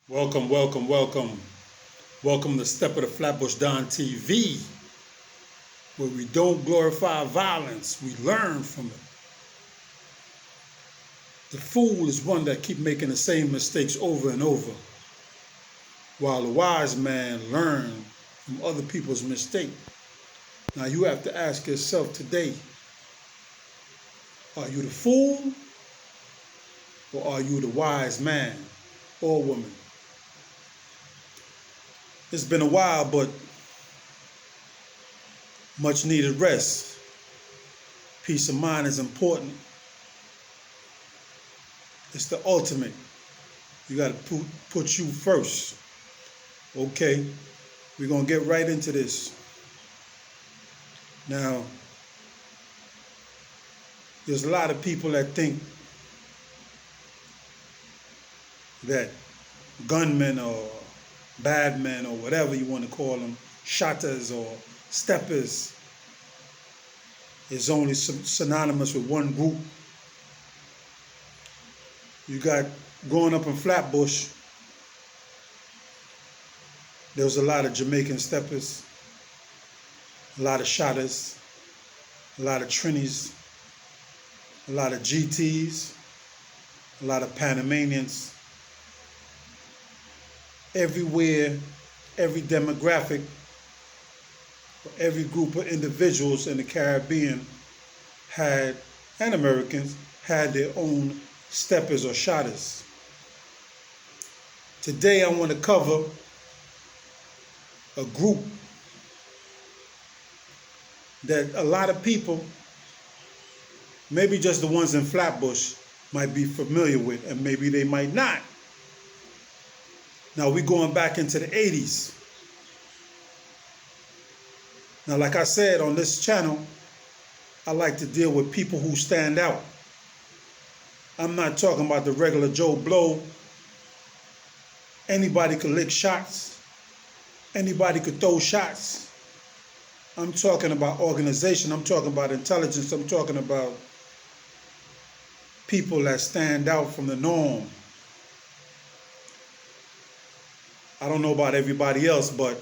Welcome, welcome, welcome. Welcome to Step of the Flatbush Don TV, where we don't glorify violence, we learn from it. The fool is one that keep making the same mistakes over and over, while the wise man learn from other people's mistakes. Now you have to ask yourself today, are you the fool or are you the wise man or woman? It's been a while, but much needed rest. Peace of mind is important. It's the ultimate. You got to put you first. Okay, we're going to get right into this. Now, there's a lot of people that think that gunmen or bad men or whatever you want to call them, shotters or steppers, is only synonymous with one group. You got, growing up in Flatbush, there was a lot of Jamaican steppers, a lot of shotters, a lot of Trinis, a lot of GTs, a lot of Panamanians. Everywhere, every demographic, every group of individuals in the Caribbean had, and Americans, had their own steppers or shotters. Today I want to cover a group that a lot of people, maybe just the ones in Flatbush, might be familiar with, and maybe they might not. Now we're going back into the 80s. Now, like I said, on this channel, I like to deal with people who stand out. I'm not talking about the regular Joe Blow. Anybody could lick shots. Anybody could throw shots. I'm talking about organization. I'm talking about intelligence. I'm talking about people that stand out from the norm. I don't know about everybody else, but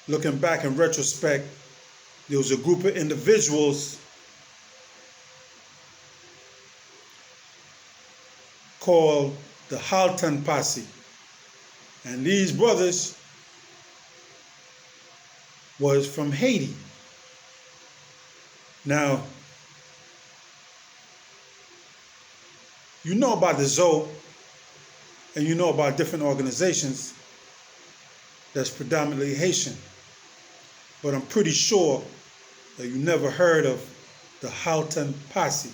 looking back in retrospect, there was a group of individuals called the Halton Posse. And these brothers was from Haiti. Now, you know about the ZO, and you know about different organizations that's predominantly Haitian. But I'm pretty sure that you never heard of the Halton Posse.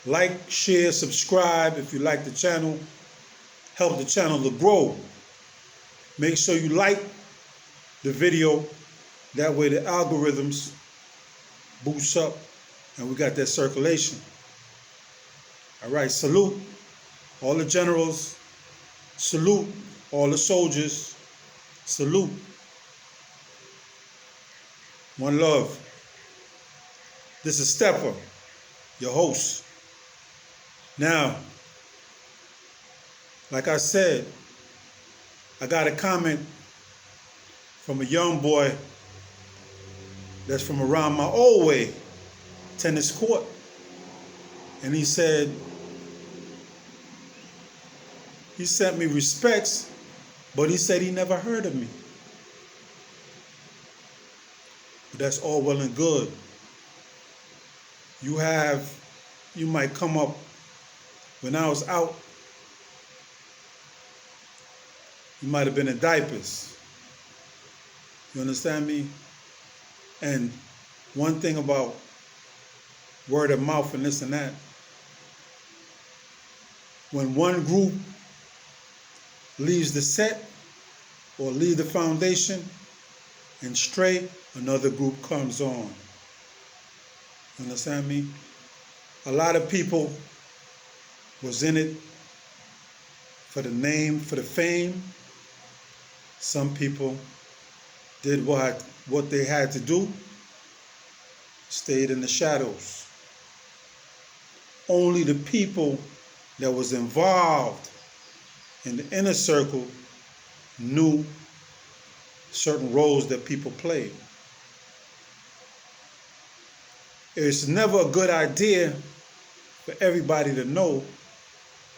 Like, share, subscribe if you like the channel. Help the channel to grow. Make sure you like the video. That way the algorithms boost up and we got that circulation. All right, salute all the generals. Salute all the soldiers. Salute. One love. This is Stepper, your host. Now, like I said, I got a comment from a young boy that's from around my old way, tennis court. And he said, he sent me respects, but he said he never heard of me. But that's all well and good. You might come up, when I was out, you might have been in diapers. You understand me? And one thing about word of mouth and this and that, when one group leaves the set or leave the foundation and stray, another group comes on. You understand me? A lot of people was in it for the name, for the fame. Some people did what they had to do, stayed in the shadows. only the people that was involved in the inner circle knew certain roles that people played. It's never a good idea for everybody to know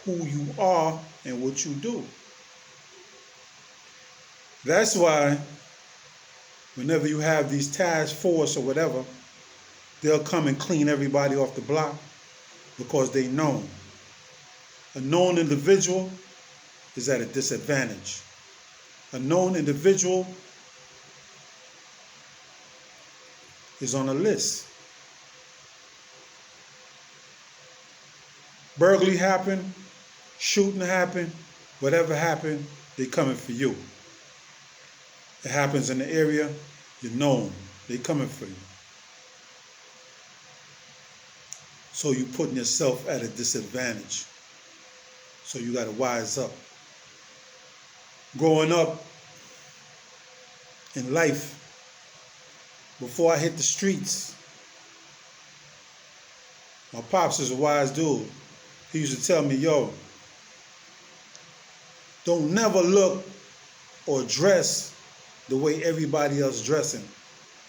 who you are and what you do. That's why whenever you have these task force or whatever, they'll come and clean everybody off the block because they know. A known individual is at a disadvantage. A known individual is on a list. Burglary happened, shooting happened, whatever happened, they coming for you. It happens in the area, you're known, they coming for you. So you're putting yourself at a disadvantage. So you gotta wise up. Growing up in life, before I hit the streets, my pops is a wise dude. He used to tell me, yo, don't never look or dress the way everybody else dressing.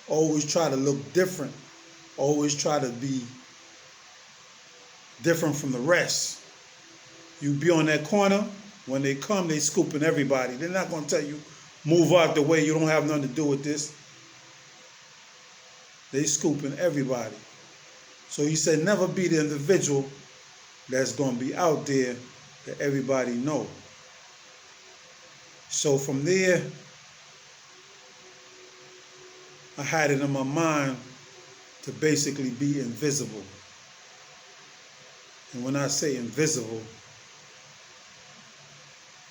Always try to look different. Always try to be different from the rest. You be on that corner, when they come, they scooping everybody. They're not gonna tell you, move out the way, you don't have nothing to do with this. They scooping everybody. So he said, never be the individual that's gonna be out there that everybody know. So from there, I had it in my mind to basically be invisible. And when I say invisible,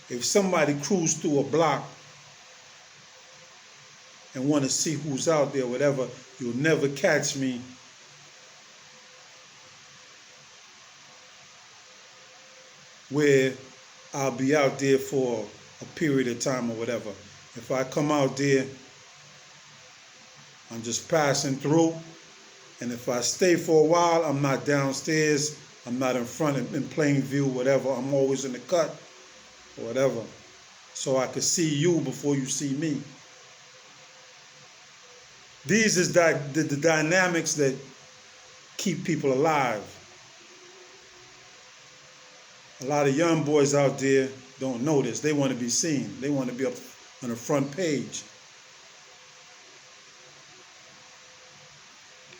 if somebody cruised through a block and want to see who's out there, whatever, you'll never catch me where I'll be out there for a period of time or whatever. If I come out there, I'm just passing through. And if I stay for a while, I'm not downstairs, I'm not in front in plain view, whatever. I'm always in the cut or whatever. So I can see you before you see me. These is the dynamics that keep people alive. A lot of young boys out there don't know this. They want to be seen. They want to be up on the front page.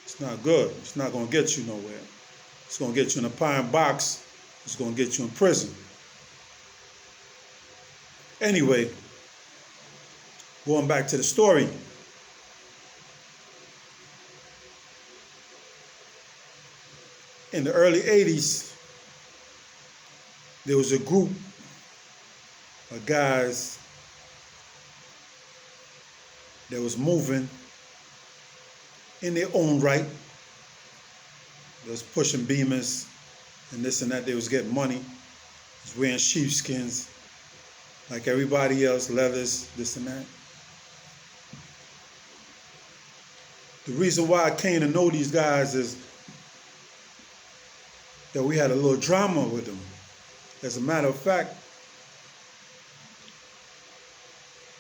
It's not good. It's not going to get you nowhere. It's going to get you in a pine box. It's going to get you in prison. Anyway, going back to the story. In the early 80s, there was a group of guys that was moving in their own right. They was pushing Beamers and this and that. They was getting money. They was wearing sheepskins like everybody else, leathers, this and that. The reason why I came to know these guys is that we had a little drama with them. As a matter of fact,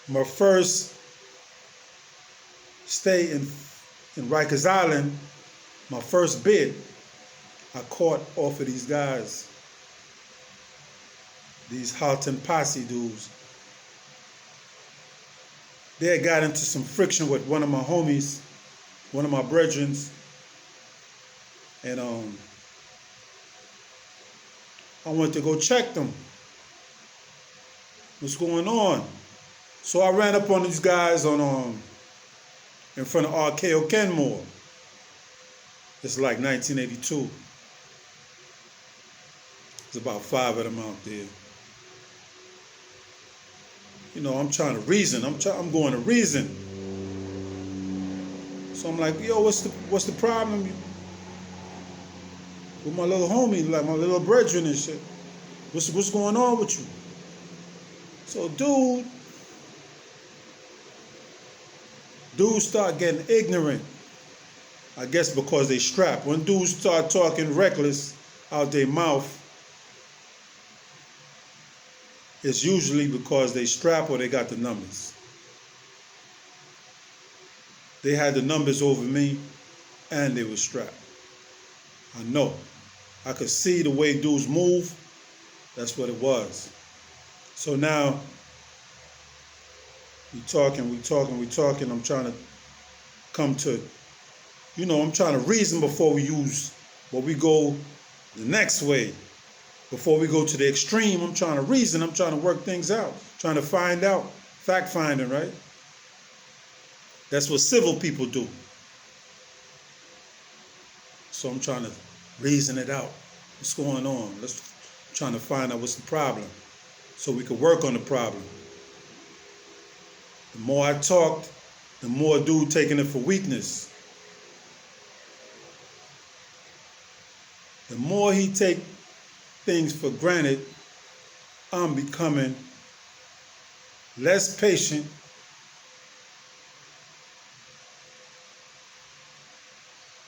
my first stay in Rikers Island, my first bid, I caught off of these guys, these Halton Posse dudes. They had got into some friction with one of my homies, one of my brethren, and I went to go check them. What's going on? So I ran up on these guys on in front of RKO Kenmore. It's like 1982. There's about 5 of them out there. You know, I'm trying to reason. I'm going to reason. So I'm like, yo, what's the problem with my little homie, like my little brethren and shit? What's going on with you? So dudes start getting ignorant. I guess because they strapped. When dudes start talking reckless, out their mouth, it's usually because they strap or they got the numbers. They had the numbers over me and they were strapped. I know. I could see the way dudes move. That's what it was. So now we talking. I'm trying to come to, I'm trying to reason before we go the next way. Before we go to the extreme, I'm trying to reason. I'm trying to work things out. Trying to find out. Fact finding, right? That's what civil people do. So I'm trying to reason it out. What's going on? Trying to find out what's the problem so we could work on the problem. The more I talked, the more dude taking it for weakness. The more he take things for granted, I'm becoming less patient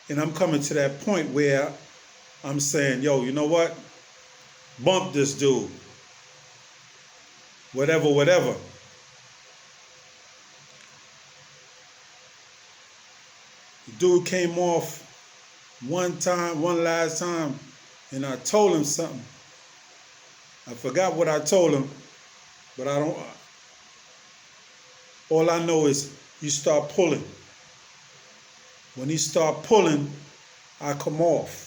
and I'm coming to that point where I'm saying, yo, you know what? Bump this dude. Whatever. The dude came off one last time, and I told him something. I forgot what I told him, but all I know is he start pulling. When he start pulling, I come off.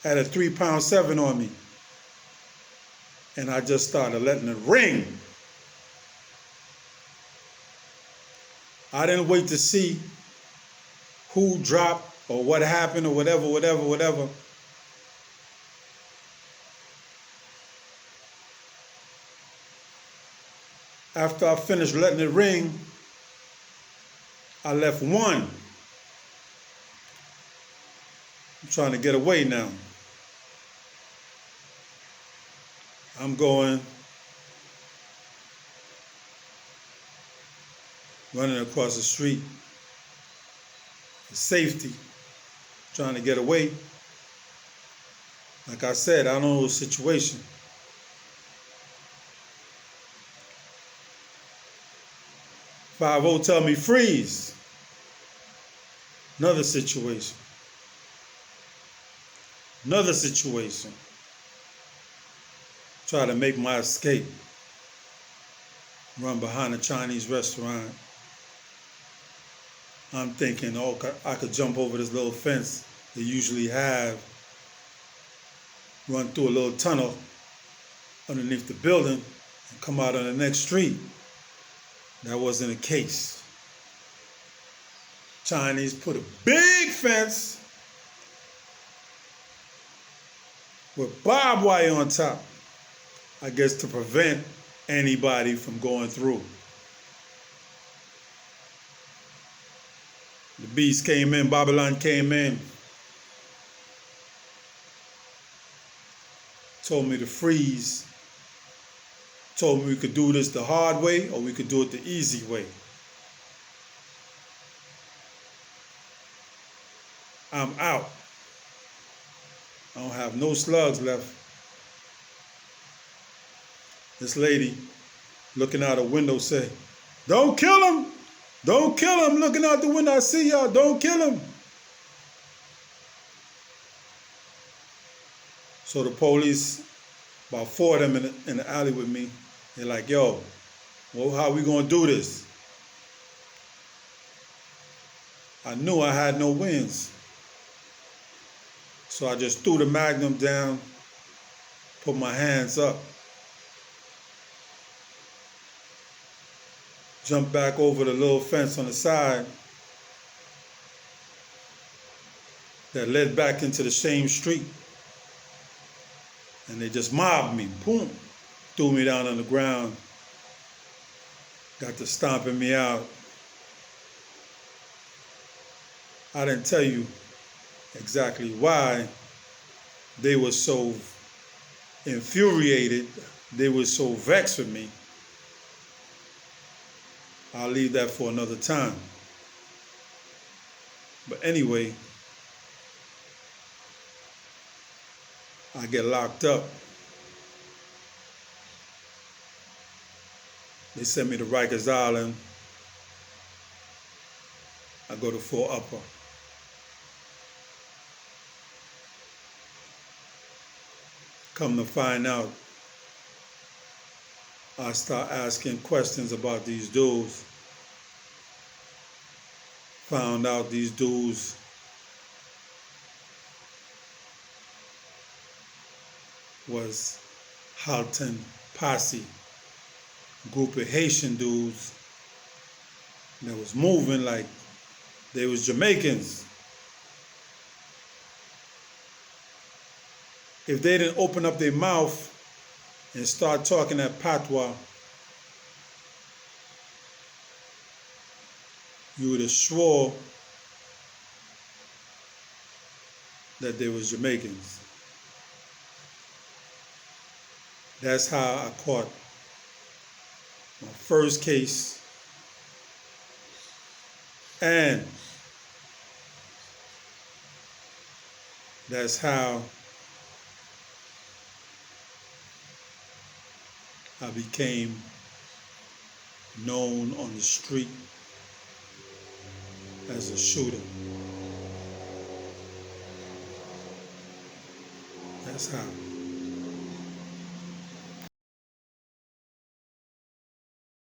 Had a 3-pound 7 on me. And I just started letting it ring. I didn't wait to see who dropped or what happened or whatever. After I finished letting it ring, I left one. I'm trying to get away now. I'm going, running across the street for safety, trying to get away. Like I said, I don't know the situation. Five-0 tell me freeze. Another situation. Try to make my escape. Run behind a Chinese restaurant. I'm thinking, oh, I could jump over this little fence they usually have. Run through a little tunnel underneath the building and come out on the next street. That wasn't the case. Chinese put a big fence with barbed wire on top, I guess to prevent anybody from going through. The beast came in, Babylon came in, told me to freeze, told me we could do this the hard way or we could do it the easy way. I'm out. I don't have no slugs left. This lady looking out a window said, "Don't kill him. Don't kill him." Looking out the window, I see y'all. Don't kill him. So the police, about 4 of them in the alley with me, they're like, yo, well, how we gonna do this? I knew I had no wins. So I just threw the magnum down, put my hands up, jumped back over the little fence on the side that led back into the same street. And they just mobbed me, boom, threw me down on the ground, got to stomping me out. I didn't tell you exactly why they were so infuriated, they were so vexed with me. I'll leave that for another time. But anyway, I get locked up. They sent me to Rikers Island. I go to Fort Upper. Come to find out, I start asking questions about these dudes. Found out these dudes was Halton Posse, group of Haitian dudes that was moving like they was Jamaicans. If they didn't open up their mouth and start talking that patois, you would have swore that they was Jamaicans. That's how I caught my first case, and that's how I became known on the street as a shooter. That's how.